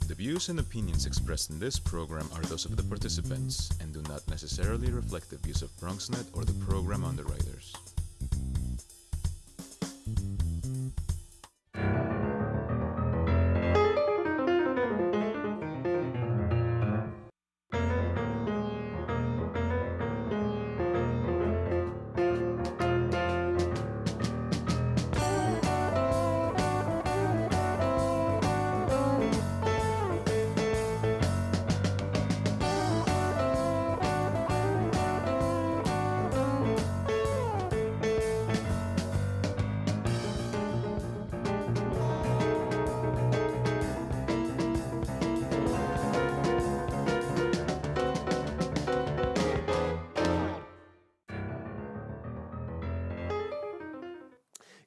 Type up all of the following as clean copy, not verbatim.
The views and opinions expressed in this program are those of the participants and do not necessarily reflect the views of Bronxnet or the program underwriters.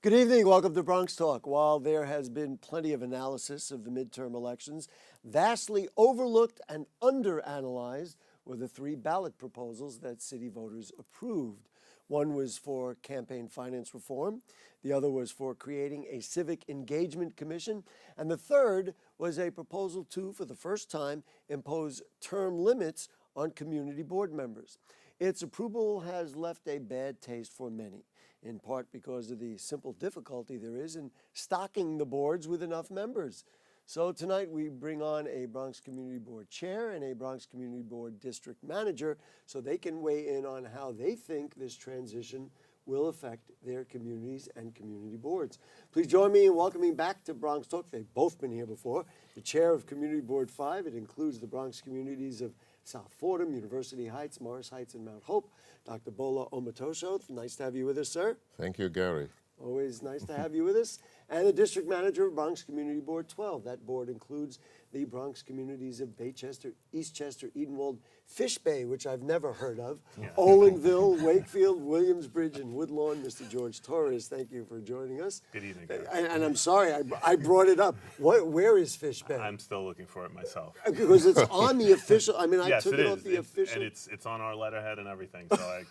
Good evening. Welcome to BronxTalk. While there has been plenty of analysis of the midterm elections, vastly overlooked and underanalyzed were the three ballot proposals that city voters approved. One was for campaign finance reform, the other was for creating a civic engagement commission, and the third was a proposal to, for the first time, impose term limits on community board members. Its approval has left a bad taste for many, in part because of the simple difficulty there is in stocking the boards with enough members. So tonight we bring on a Bronx Community Board chair and a Bronx Community Board district manager so they can weigh in on how they think this transition will affect their communities and community boards. Please join me in welcoming back to Bronx Talk. They've both been here before. The chair of Community Board 5. It includes the Bronx communities of South Fordham, University Heights, Morris Heights, and Mount Hope. Dr. Bola Omotosho, nice to have you with us, sir. Thank you, Gary. Always nice to have you with us. And the district manager of Bronx Community Board 12. That board includes the Bronx communities of Baychester, Eastchester, Edenwald, Fish Bay, which I've never heard of, Olinville, Wakefield, Williamsbridge, and Woodlawn. Mr. George Torres, thank you for joining us. Good evening, Gary. And I'm sorry, I brought it up. Where is Fish Bay? I'm still looking for it myself. Because it's on the official, I Yes, took it off the official. And it's on our letterhead and everything, so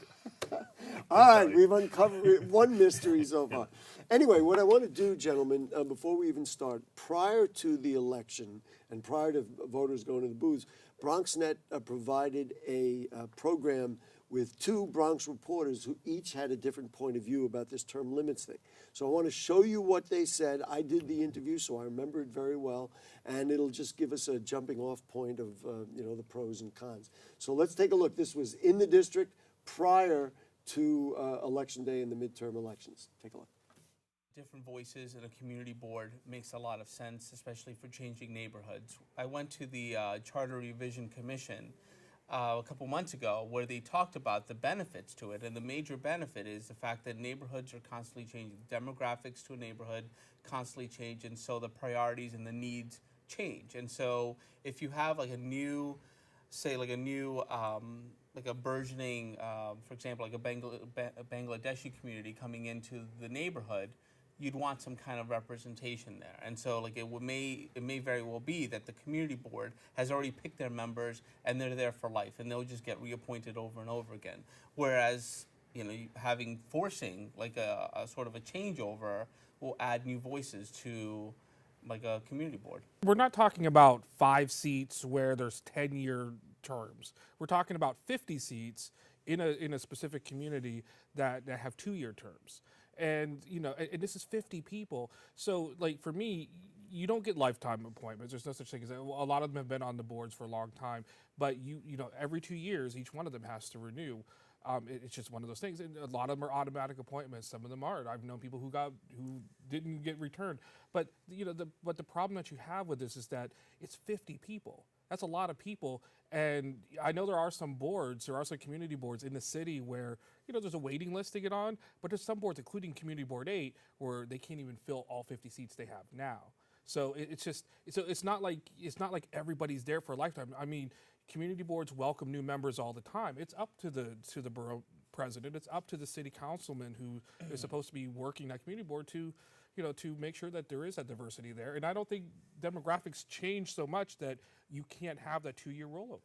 All right, we've uncovered one mystery so far. Anyway, what I want to do, gentlemen, before we even start, prior to the election and prior to voters going to the booths, Bronxnet provided a program with two Bronx reporters who each had a different point of view about this term limits thing. So I want to show you what they said. I did the interview, so I remember it very well, and it'll just give us a jumping off point of the pros and cons. So let's take a look. This was in the district prior to Election Day and the midterm elections. Take a look. Different voices in a community board makes a lot of sense, especially for changing neighborhoods. I went to the Charter Revision Commission a couple months ago where they talked about the benefits to it, and the major benefit is the fact that neighborhoods are constantly changing. The demographics to a neighborhood constantly change, and so the priorities and the needs change. And so if you have like a new, like a burgeoning, for example, like a Bangladeshi community coming into the neighborhood, you'd want some kind of representation there. And so like it may very well be that the community board has already picked their members and they're there for life and they'll just get reappointed over and over again. Whereas, forcing like a sort of a changeover will add new voices to like a community board. We're not talking about 5 seats where there's 10-year terms. We're talking about 50 seats in a specific community that have 2-year terms. And and this is 50 people. So like for me, you don't get lifetime appointments. There's no such thing as that. A lot of them have been on the boards for a long time, but every 2 years, each one of them has to renew. It's just one of those things. And a lot of them are automatic appointments. Some of them aren't. I've known people who didn't get returned. But the problem that you have with this is that it's 50 people. That's a lot of people. And I know there are some community boards in the city where, there's a waiting list to get on, but there's some boards, including Community Board 8, where they can't even fill all 50 seats they have now. So it's not like everybody's there for a lifetime. I mean, community boards welcome new members all the time. It's up to the borough president. It's up to the city councilman who is supposed to be working that community board to make sure that there is that diversity there. And I don't think demographics change so much that you can't have that 2-year rollover.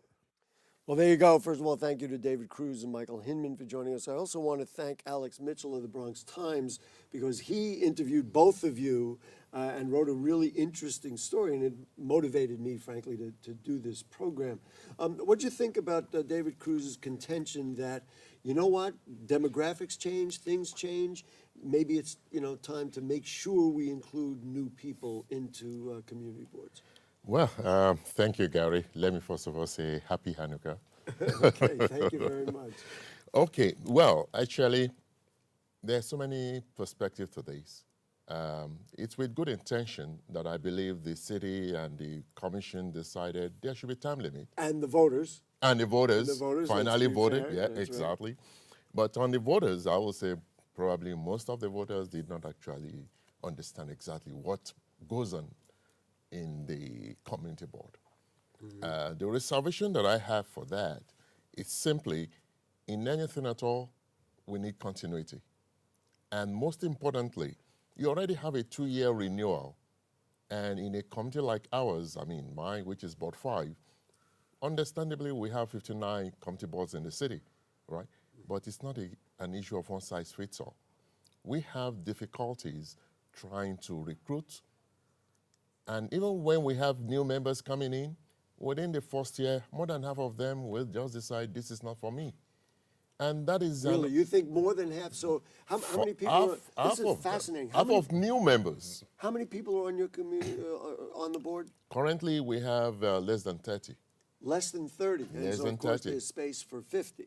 Well, there you go. First of all, thank you to David Cruz and Michael Hinman for joining us. I also want to thank Alex Mitchell of the Bronx Times because he interviewed both of you and wrote a really interesting story, and it motivated me, frankly, to do this program. What do you think about David Cruz's contention that, you know what, demographics change, things change, maybe it's time to make sure we include new people into community boards? Well, thank you, Gary. Let me first of all say Happy Hanukkah. Okay, thank you very much. Okay, well, actually, there's so many perspectives to this. It's with good intention that I believe the city and the commission decided there should be time limit. And the voters. And the voters, let's finally be voted, fair, yeah, that's exactly. But on the voters, I would say probably most of the voters did not actually understand exactly what goes on in the community board. The reservation that I have for that is simply, in anything at all, we need continuity. And most importantly, you already have a 2-year renewal. And in a committee like ours, I mean mine, which is Board 5, understandably, we have 59 committee boards in the city, right? But it's not an issue of one size fits all. We have difficulties trying to recruit. And even when we have new members coming in, within the first year, more than half of them will just decide this is not for me. And that is Really, you think more than half? So how many people? This is fascinating. Half of new members. How many people are on your community on the board? Currently, we have less than 30. Less than 30. And Less so than of course 30. there's space for 50.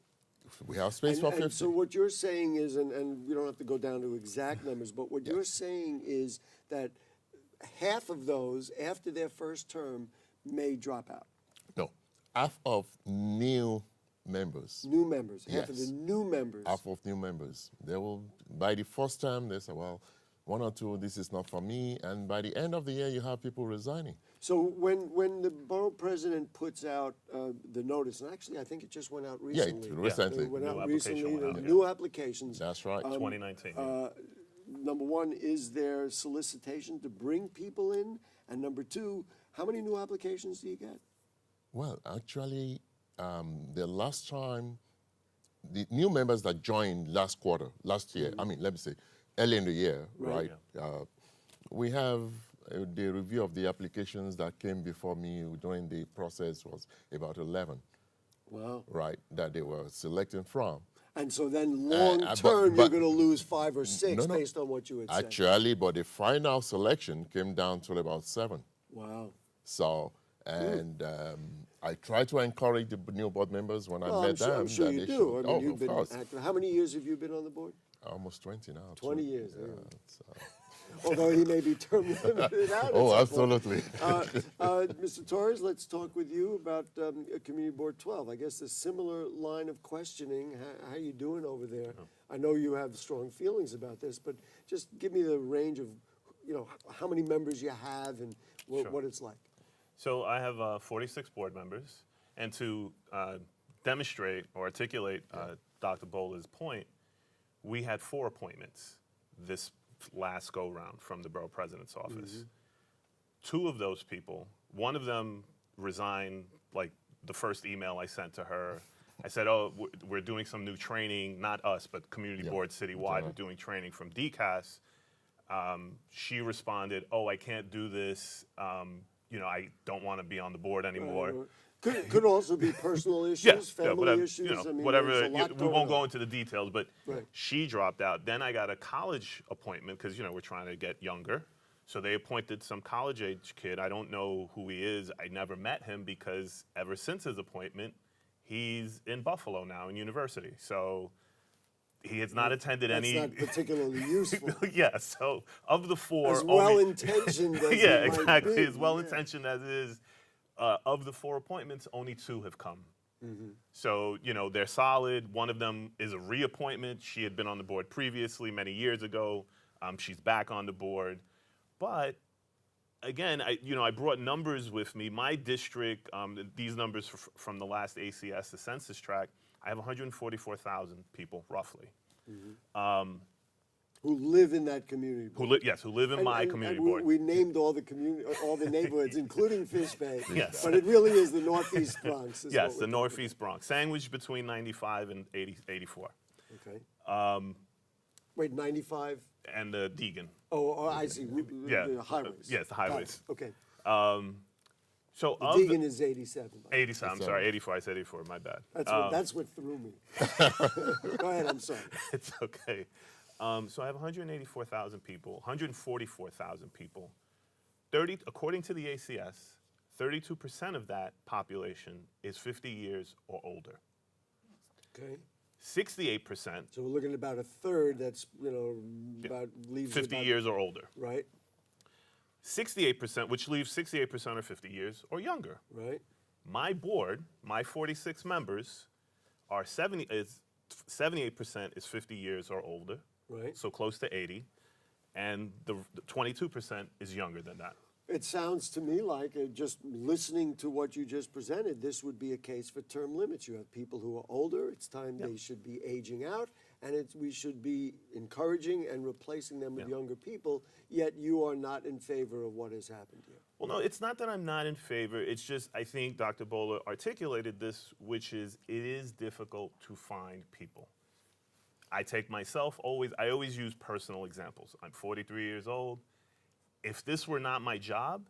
We have space for 50. And so what you're saying is, and we don't have to go down to exact numbers, but what you're saying is that half of those, after their first term, may drop out. No, half of new members. New members, half of Yes. the new members. Half of new members. They will, by the first term, they say, well, one or two, this is not for me. And by the end of the year, you have people resigning. So when the borough president puts out the notice, and actually I think it just went out recently. Yeah, recently. It went out New application recently, went the out, new applications. That's right. 2019. Number one, is there solicitation to bring people in? And number two, how many new applications do you get? Well, actually, the last time, the new members that joined last year, I mean, let me say, early in the year, right? We have the review of the applications that came before me during the process was about 11. Wow. Right, that they were selecting from. And so then long but- term, you're but- going to lose 5 or 6 No. based on what you had said. Actually, but the final selection came down to about 7. Wow. So, and I try to encourage the new board members when I met them. I'm sure that you they do. should- I mean, oh, you've of been course. active. How many years have you been on the board? Almost 20 now. 20 too. years. Yeah, Yeah. so. Although he may be term limited out. at Oh, some point. absolutely. Mr. Torres, let's talk with you about Community Board 12. I guess a similar line of questioning. How you doing over there? I know you have strong feelings about this, but just give me the range of, how many members you have and what it's like. So I have 46 board members, and to demonstrate or articulate Dr. Bola's point, we had 4 appointments this last go-round from the borough president's office. 2 of those people, one of them resigned, like the first email I sent to her. I said, oh, we're doing some new training, not us, but community board citywide, we're doing training from DCAS. She responded, oh, I can't do this. I don't want to be on the board anymore. Could also be personal issues, family whatever, issues. I mean, whatever. there's a lot We going won't go on. into the details, but she dropped out. Then I got a college appointment because we're trying to get younger. So they appointed some college-age kid. I don't know who he is. I never met him because ever since his appointment, he's in Buffalo now in university. So he has not attended That's any. not particularly useful. Yeah. So of the 4, As only- well-intentioned as yeah, it might exactly. be, As well-intentioned as it is, of the 4 appointments, only 2 have come. So, they're solid. One of them is a reappointment. She had been on the board previously many years ago. She's back on the board. But again, I brought numbers with me. My district, these numbers from the last ACS, the census tract, I have 144,000 people, roughly. Who live in that community board. who live in my community and board. we named all the neighborhoods, including Fish Bay. Yes. But it really is the Northeast Bronx. Is Yes, what the we're talking Northeast Bronx, sandwiched between 95 and 84, about. Okay. Wait, 95? and Deegan. Oh, I see. Yeah. The highways. Yes, the Got it. highways. Okay. So The of Deegan is 87. by the way. 87, I'm sorry, 84. I said 84. My bad. That's what threw me. Go ahead. I'm sorry. It's okay. So I have 184,000 people, 144,000 people. According to the ACS, 32% of that population is 50 years or older. Okay. 68%, So we're looking at about a third. That's about leaves 50 about, years or older. Right. 68%, which leaves 68% are 50 years or younger. Right. My board, my 46 members, are 78% is 50 years or older. Right. So close to 80, and the 22% is younger than that. It sounds to me like, just listening to what you just presented, this would be a case for term limits. You have people who are older. It's time they should be aging out, and we should be encouraging and replacing them with younger people, yet you are not in favor of what has happened here. Well, no, it's not that I'm not in favor. It's just I think Dr. Bola articulated this, which is it is difficult to find people. I always use personal examples. I'm 43 years old. If this were not my job,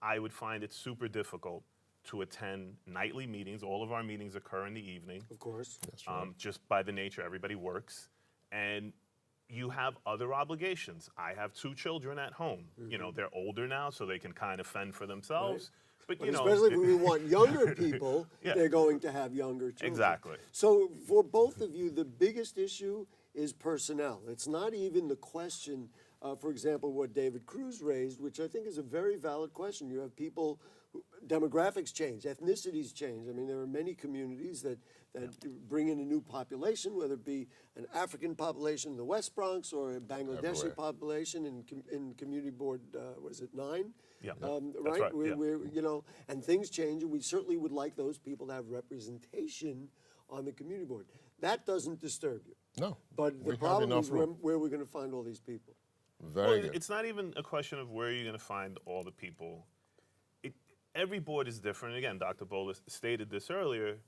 I would find it super difficult to attend nightly meetings. All of our meetings occur in the evening. Of course. That's right. Just by the nature, everybody works. And you have other obligations. I have 2 children at home. You know, they're older now, so they can kind of fend for themselves. But, But you know, especially when we want younger people, Yeah. they're going to have younger children. Exactly. So for both of you, the biggest issue is personnel. It's not even the question, for example, what David Cruz raised, which I think is a very valid question. You have people, demographics change, ethnicities change. I mean, there are many communities that bring in a new population, whether it be an African population in the West Bronx or a Bangladeshi Everywhere. population in Community Board, was it 9? Yeah, Right? right, yeah. We're, and things change, and we certainly would like those people to have representation on the community board. That doesn't disturb you. No. But we the have problem enough is room. where we're going to find all these people. Very Well, good. it's not even a question of where you're going to find all the people. Every board is different. Again, Dr. Bola stated this earlier.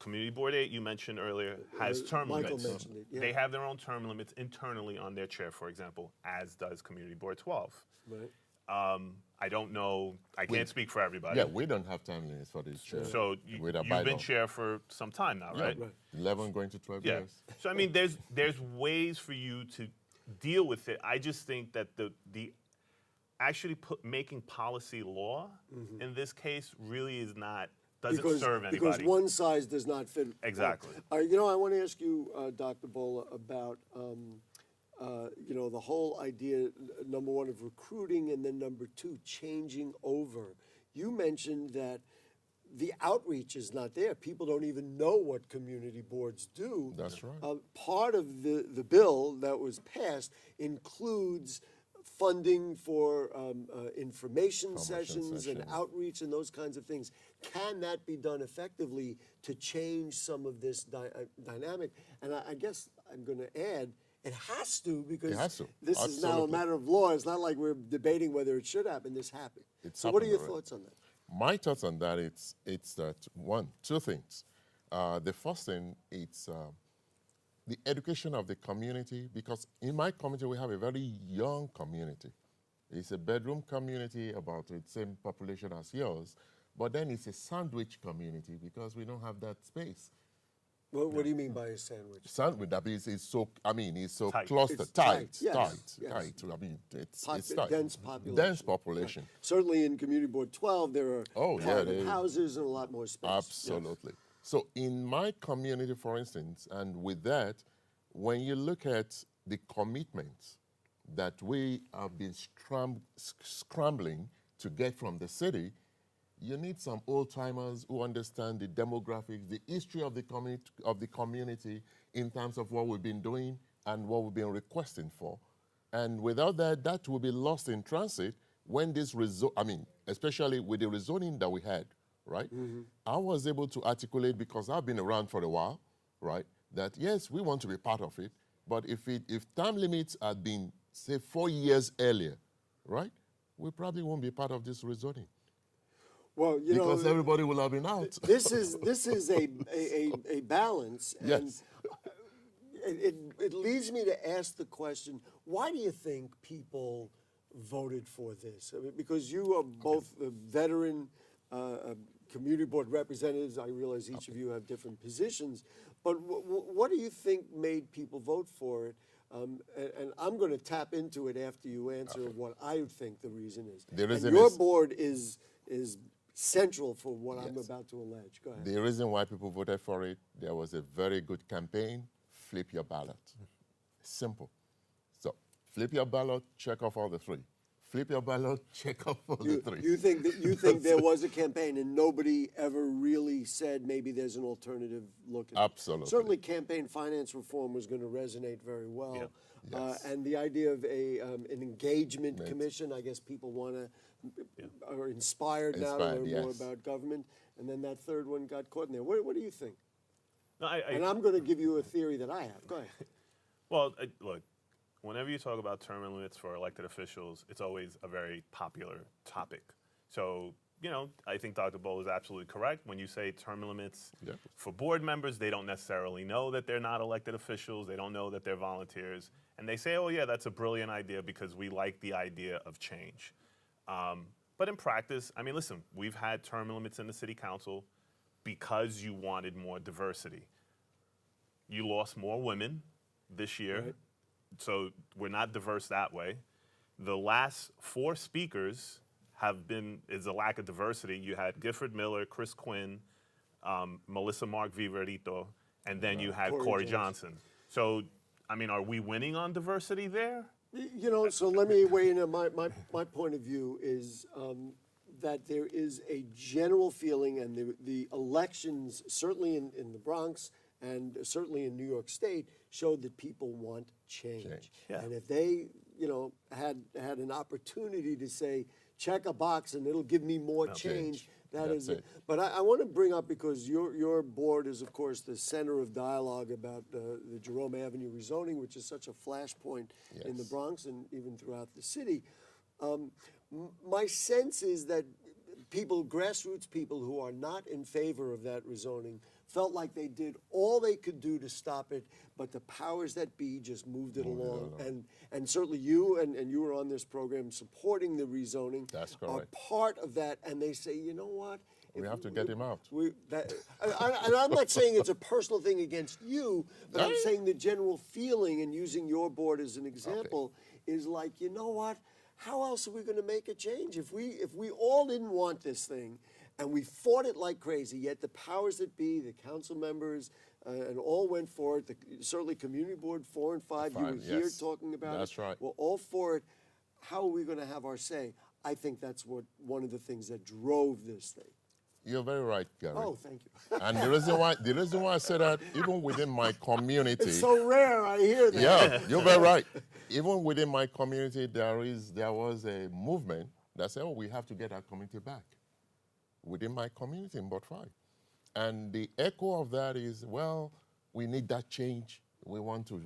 Community Board 8, you mentioned earlier, has term Michael limits. mentioned it, yeah. They have their own term limits internally on their chair, for example, as does Community Board 12. Right. I don't know. I can't speak for everybody. Yeah, we don't have time limits for this chair. So With a you've been bylaw. chair for some time now, right? Right. 11 going to 12 Yeah. years. So I mean, there's ways for you to deal with it. I just think that the actually making policy law in this case really is not doesn't serve anybody. Because one size does not fit. Exactly. All right, I want to ask you, Dr. Bola, about the whole idea, number one, of recruiting, and then number two, changing over. You mentioned that the outreach is not there. People don't even know what community boards do. That's right. Part of the bill that was passed includes funding for information sessions and outreach and those kinds of things. Can that be done effectively to change some of this dynamic? And I guess I'm going to add, it has to, because It has to. this is now a Absolutely. matter of law. It's not like we're debating whether it should happen. This happened. It's So what are happened your already. thoughts on that? My thoughts on that, it's that two things. The first thing, it's the education of the community, because in my community, we have a very young community. It's a bedroom community, about the same population as yours, but then it's a sandwich community because we don't have that space. What do you mean by a sandwich? Sandwich, that means it's so, it's so Tight. clustered, It's tight, yes, tight. yes. I mean, it's Dense tight. population. Dense population. Certainly in Community Board 12, there are private they- houses and a lot more space. Absolutely. So in my community, for instance, and with that, when you look at the commitments that we have been scrambling to get from the city, you need some old-timers who understand the demographics, the history of the community in terms of what we've been doing and what we've been requesting for. And without that, that will be lost in transit when this especially with the rezoning that we had, right? I was able to articulate, because I've been around for a while, right, that yes, we want to be part of it, But if time limits had been, say, 4 years earlier, right, we probably won't be part of this rezoning. Well, you know, Because everybody will have been out. this is a balance, and Yes. it leads me to ask the question: why do you think people voted for this? I mean, because you are both veteran community board representatives. I realize each of you have different positions, but what do you think made people vote for it? And I'm going to tap into it after you answer what I think the reason is. The reason and your is- board is central for what I'm Yes. about to allege. Go ahead. The reason why people voted for it, there was a very good campaign, flip your ballot. Simple. So flip your ballot, check off all the three. Flip your ballot, check off all the three. You think there was a campaign and nobody ever really said maybe there's an alternative look at it? Absolutely. Certainly campaign finance reform was going to resonate very well. Yeah. Yes. And the idea of an engagement commission, I guess people want to, are inspired now to Inspired, learn more yes. about government. And then that third one got caught in there. What do you think? No, And I'm going to give you a theory that I have. Go ahead. Well, look, whenever you talk about term limits for elected officials, it's always a very popular topic. So, you know, I think Dr. Bola is absolutely correct. When you say term limits Yeah. for board members, they don't necessarily know that they're not elected officials. They don't know that they're volunteers. And they say, oh, yeah, that's a brilliant idea because we like the idea of change. But in practice, I mean, listen, we've had term limits in the city council because you wanted more diversity. You lost more women this year. Right. So we're not diverse that way. The last 4 speakers is a lack of diversity. You had Gifford Miller, Chris Quinn, Melissa Mark Viverito, and then you had Corey Corey Johnson. Johnson. So, I mean, are we winning on diversity there? You know, so let me weigh in. My point of view is that there is a general feeling, and the elections, certainly in the Bronx and certainly in New York State, showed that people want change. Yeah. And if they, you know, had an opportunity to say, check a box and it'll give me more change, that That's is it. But I want to bring up, because your board is, of course, the center of dialogue about the Jerome Avenue rezoning, which is such a flashpoint in the Yes. Bronx and even throughout the city. My sense is that people, grassroots people who are not in favor of that rezoning, felt like they did all they could do to stop it, but the powers that be just moved it along. And certainly you, and you were on this program supporting the rezoning, That's are correct. part of that. And they say, you know what? We have to get him out. And I'm not saying it's a personal thing against you, but I'm saying the general feeling, and using your board as an example, is like, you know what? How else are we going to make a change? If we all didn't want this thing, and we fought it like crazy, yet the powers that be, the council members, and all went for it. Certainly Community Board 4 and 5, you were here yes. talking about That's it. right. We're all for it. How are we going to have our say? I think that's one of the things that drove this thing. You're very right, Gary. Oh, thank you. And the reason why I say that, even within my community, It's so rare, I hear that. yeah, you're very right. Even within my community, there was a movement that said, oh, we have to get our community back. Within my community in Board 5. And the echo of that is, well, we need that change. We want to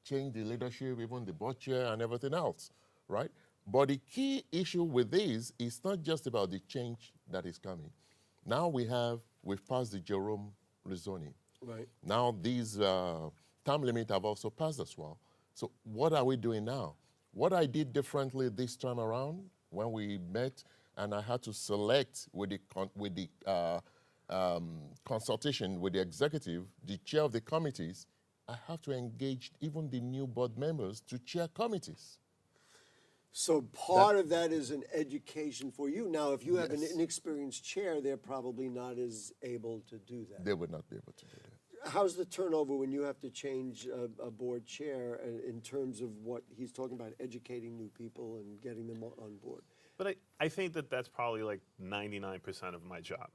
change the leadership, even the board chair and everything else, right? But the key issue with this is not just about the change that is coming. Now we've passed the Jerome rezoning. Right. Now these term limits have also passed as well. So what are we doing now? What I did differently this time around when we met and I had to select with the consultation with the executive, the chair of the committees, I have to engage even the new board members to chair committees. So part of that is an education for you. Now, if you have an Yes. inexperienced chair, they're probably not as able to do that. They would not be able to do that. How's the turnover when you have to change a board chair in terms of what he's talking about, educating new people and getting them on board? But I think that's probably like 99% of my job.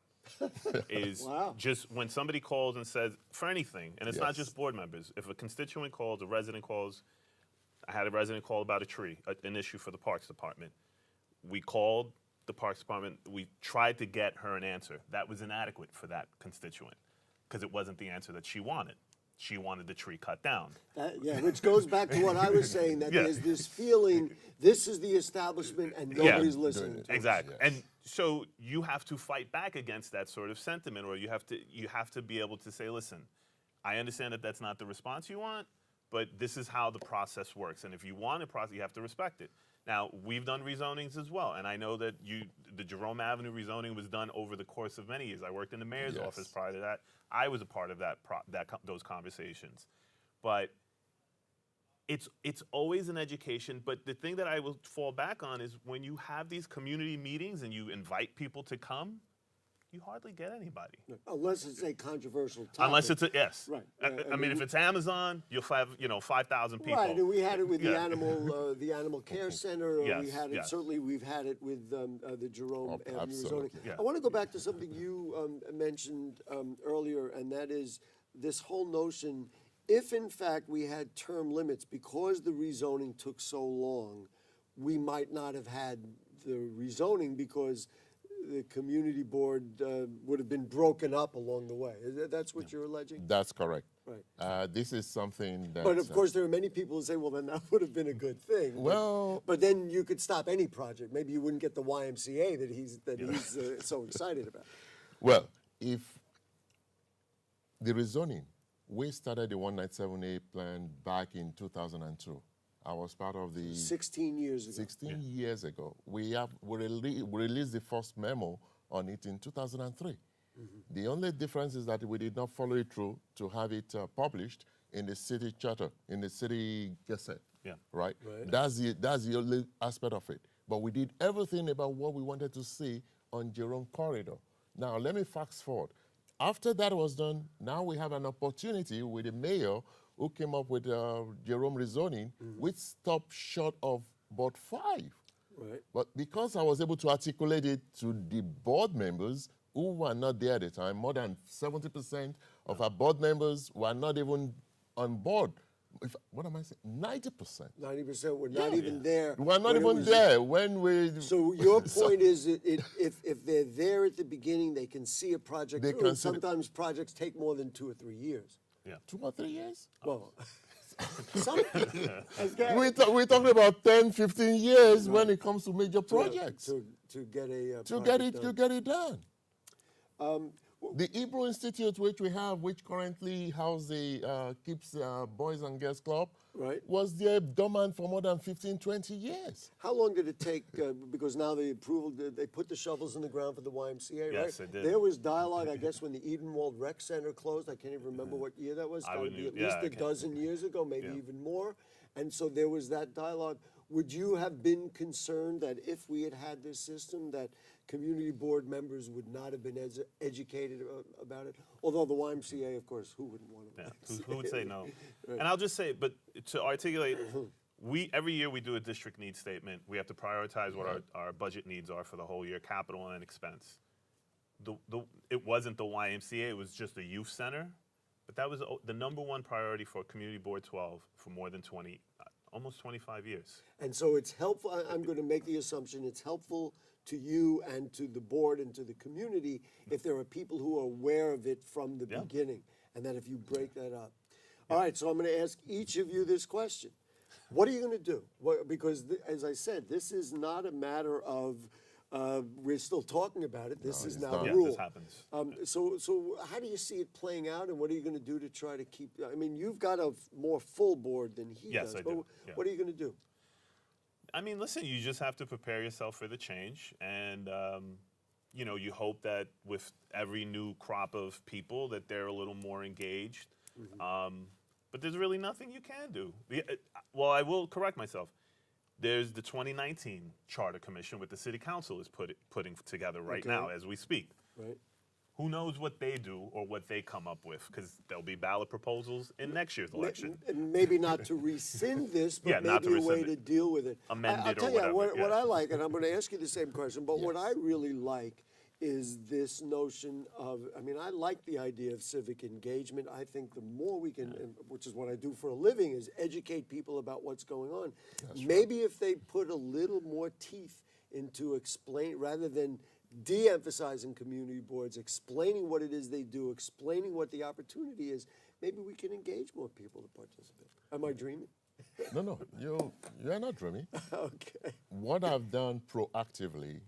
Is Wow. just when somebody calls and says, for anything, and it's not Yes. just board members, if a constituent calls, a resident calls, I had a resident call about a tree, an issue for the Parks Department. We called the Parks Department, we tried to get her an answer. That was inadequate for that constituent because it wasn't the answer that she wanted. she wanted the tree cut down. Yeah, which goes back to what I was saying, that Yeah. there's this feeling, this is the establishment and nobody's listening to us. Exactly. Yes. And so you have to fight back against that sort of sentiment, or you have to be able to say, listen, I understand that that's not the response you want, but this is how the process works. And if you want a process, you have to respect it. Now, we've done rezonings as well, and I know that the Jerome Avenue rezoning was done over the course of many years. I worked in the mayor's Yes. office prior to that. I was a part of those conversations. But it's always an education, but the thing that I will fall back on is when you have these community meetings and you invite people to come, you hardly get anybody. Unless it's a controversial topic. Unless it's yes. Right. I mean, if it's Amazon, you'll have 5,000 people. Right, and we had it with Yeah. the animal care center. Or we Yes, had it. yes. Certainly, we've had it with the Jerome Avenue absolutely. rezoning. Yeah. I want to go back to something you mentioned earlier, and that is this whole notion. If in fact we had term limits because the rezoning took so long, we might not have had the rezoning because the community board would have been broken up along the way. That's what you're alleging? That's correct. Right. This is something that. But of course, there are many people who say, well, then that would have been a good thing. Well- But then you could stop any project. Maybe you wouldn't get the YMCA that he's so excited about. Well, if the rezoning, we started the 197A plan back in 2002. I was part of the 16 years ago. 16 years ago. We released the first memo on it in 2003. The only difference is that we did not follow it through to have it published in the city charter, in the city gazette. Yeah. Right? That's the only aspect of it. But we did everything about what we wanted to see on Jerome Corridor. Now, let me fast forward. After that was done, now we have an opportunity with the mayor who came up with Jerome rezoning, which stopped short of about 5. Right. But because I was able to articulate it to the board members who were not there at the time, more than 70% of our board members were not even on board. What am I saying? 90%. 90% were not even there. We're not when it even was- there when we. So your point is that if they're there at the beginning, they can see a project They through. can And see the- sometimes projects take more than 2 or 3 years. 2 or 3 years? Well, some, as Gary- We're talking about 10, 15 years when it comes to major projects. to get a To project get it done. done. The Hebrew Institute, which we have, which currently houses the keeps Boys and Girls Club, Right. was there dormant for more than 15, 20 years. How long did it take? Because now they put the shovels in the ground for the YMCA, right? Yes, they did. There was dialogue, I guess, when the Edenwald Rec Center closed. I can't even remember what year that was. It's I gotta wouldn't be at even- least yeah, I a can't- dozen years ago, maybe Yeah. even more. And so there was that dialogue. Would you have been concerned that if we had had this system, that community board members would not have been educated about it? Although the YMCA, of course, who wouldn't want to? Yeah. Who would say no? And I'll just say, but to articulate, every year we do a district needs statement. We have to prioritize what our budget needs are for the whole year, capital and expense. It wasn't the YMCA, it was just a youth center, but that was the number one priority for Community Board 12 for more than almost 25 years. And so it's helpful, I'm going to make the assumption, it's helpful to you and to the board and to the community if there are people who are aware of it from the Yeah. beginning, and that if you break that up. All right, so I'm going to ask each of you this question. What are you going to do? Because, as I said, this is not a matter of, we're still talking about it, this is it's now not. Yeah, rule. this happens. So how do you see it playing out, and what are you going to do to try to keep, I mean, you've got a more full board than he Yes, does. I but do, yeah. What are you going to do? I mean, listen, you just have to prepare yourself for the change. And, you hope that with every new crop of people that they're a little more engaged. But there's really nothing you can do. Well, I will correct myself. There's the 2019 Charter Commission, which the City Council is putting together right Okay. now as we speak. Right. Who knows what they do or what they come up with, because there'll be ballot proposals in next year's election. And maybe not to rescind this, but Yeah, not maybe to a way rescind to it. deal with it. Amend I'll it or tell you whatever, what yeah. I like, and I'm going to ask you the same question, but what I really like is this notion of, I mean, I like the idea of civic engagement. I think the more we can, and which is what I do for a living, is educate people about what's going on. Maybe if they put a little more teeth into explain, rather than de-emphasizing community boards, explaining what it is they do, explaining what the opportunity is, maybe we can engage more people to participate. Am I dreaming? No, you're not dreaming. Okay. What I've done proactively,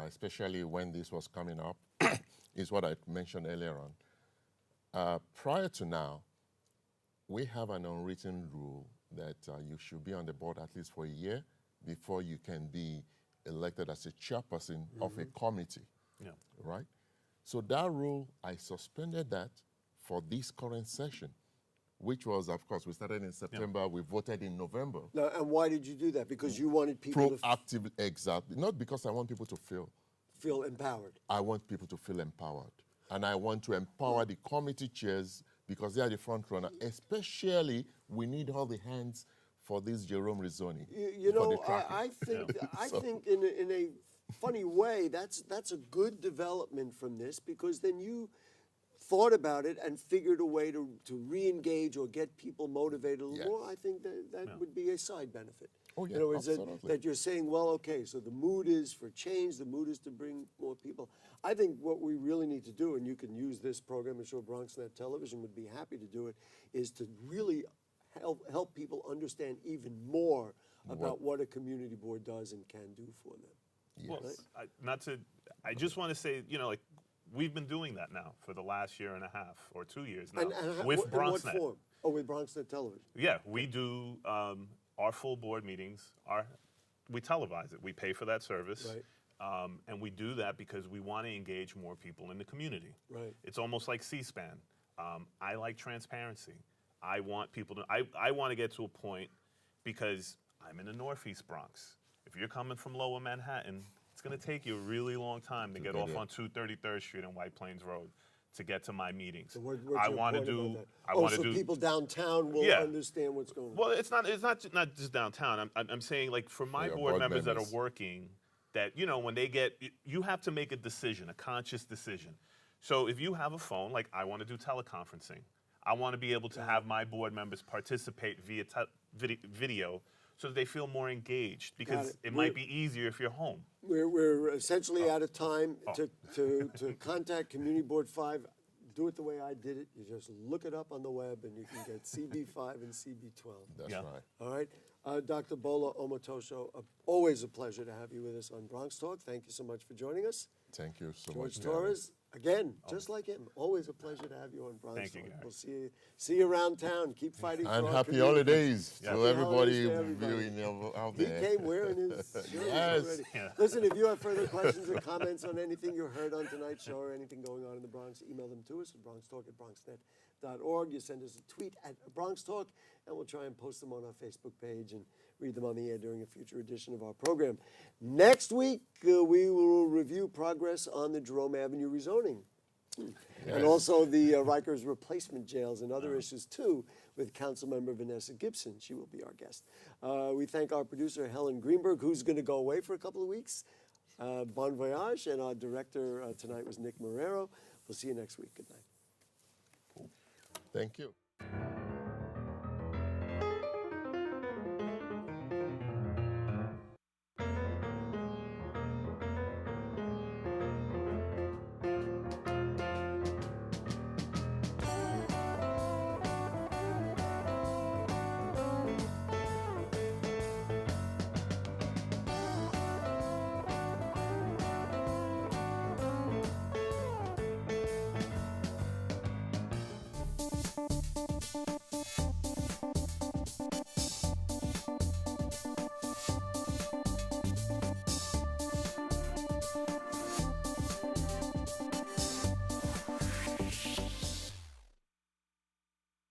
especially when this was coming up, is what I mentioned earlier on. Prior to now, we have an unwritten rule that you should be on the board at least for a year before you can be elected as a chairperson of a committee, Yeah. right? So that rule, I suspended that for this current session, which was, of course, we started in September, we voted in November. Now, and why did you do that? Because you wanted people to Proactively, exactly. Not because I want people to feel empowered. I want people to feel empowered. And I want to empower the committee chairs because they are the front runner. Especially, we need all the hands for this Jerome Rezoning. You know, I think in a funny way, that's a good development from this, because then you thought about it and figured a way to re-engage or get people motivated a little more. I think that would be a side benefit. Oh, yeah, In other words, absolutely. that you're saying, well, okay, so the mood is for change, the mood is to bring more people. I think what we really need to do, and you can use this program, I'm sure Bronxnet Television would be happy to do it, is to really help people understand even more about what a community board does and can do for them. Well, I just want to say, like, we've been doing that now for the last year and a half or 2 years now with in what Bronxnet. form? Oh, with Bronxnet Television. Yeah, we do our full board meetings. We televise it. We pay for that service. Right. And we do that because we want to engage more people in the community. Right. It's almost like C-SPAN. I like transparency. I want people to, I want to get to a point, because I'm in the Northeast Bronx. If you're coming from Lower Manhattan, it's going to take you a really long time to get off on 233rd Street and White Plains Road to get to my meetings. So what's I your want to point do. about that? I Oh, want to so do. people downtown will understand what's going on. Well, it's not just downtown. I'm saying, like, for my your board board members that members. are working, that, when they you have to make a decision, a conscious decision. So if you have a phone, like I want to do teleconferencing, I want to be able to have my board members participate via video so that they feel more engaged, because it might be easier if you're home. We're essentially out of time. To contact Community Board 5, do it the way I did it. You just look it up on the web and you can get CB5 and CB12. That's right. All right. Dr. Bola Omotosho, always a pleasure to have you with us on Bronx Talk. Thank you so much for joining us. Thank you so George much. Torres, again, just like him, always a pleasure to have you on Bronx Thank you, Talk. Gary. We'll see you around town. Keep fighting for And our happy community. holidays to Happy everybody holidays to everybody. viewing out He there. came wearing his shirt Yes. already. Yeah. Listen, if you have further questions or comments on anything you heard on tonight's show or anything going on in the Bronx, email them to us at bronxtalk@bronxnet.org. You send us a tweet at BronxTalk, and we'll try and post them on our Facebook page and read them on the air during a future edition of our program. Next week, we will review progress on the Jerome Avenue rezoning. And also the Rikers replacement jails and other issues, too, with Councilmember Vanessa Gibson. She will be our guest. We thank our producer, Helen Greenberg, who's going to go away for a couple of weeks. Bon voyage. And our director tonight was Nick Marrero. We'll see you next week. Good night. Thank you.